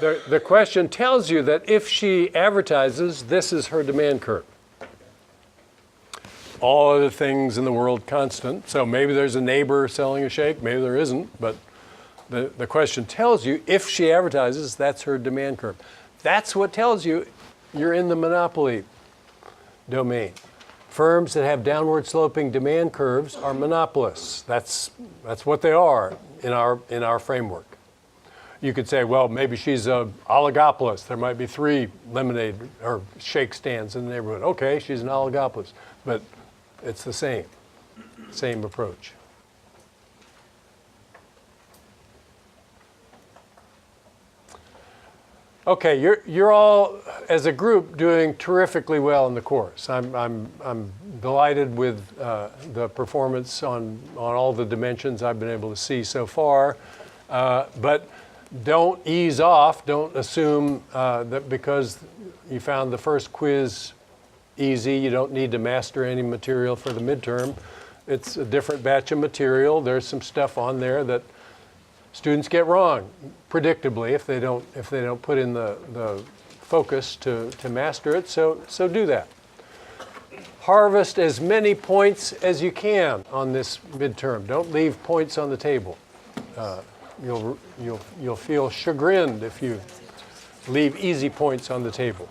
The question tells you that if she advertises, this is her demand curve. All other things in the world constant. So maybe there's a neighbor selling a shake, maybe there isn't, but the question tells you if she advertises, that's her demand curve. That's what tells you you're in the monopoly domain. Firms that have downward sloping demand curves are monopolists. That's what they are in our framework. You could say, well, maybe she's an oligopolist. There might be 3 lemonade or shake stands in the neighborhood. Okay, she's an oligopolist, but it's the same approach. Okay, you're all, as a group, doing terrifically well in the course. I'm delighted with the performance on all the dimensions I've been able to see so far. But don't ease off. Don't assume that because you found the first quiz easy, you don't need to master any material for the midterm. It's a different batch of material. There's some stuff on there that students get wrong, predictably, if they don't put in the focus to master it. So do that. Harvest as many points as you can on this midterm. Don't leave points on the table. You'll feel chagrined if you leave easy points on the table.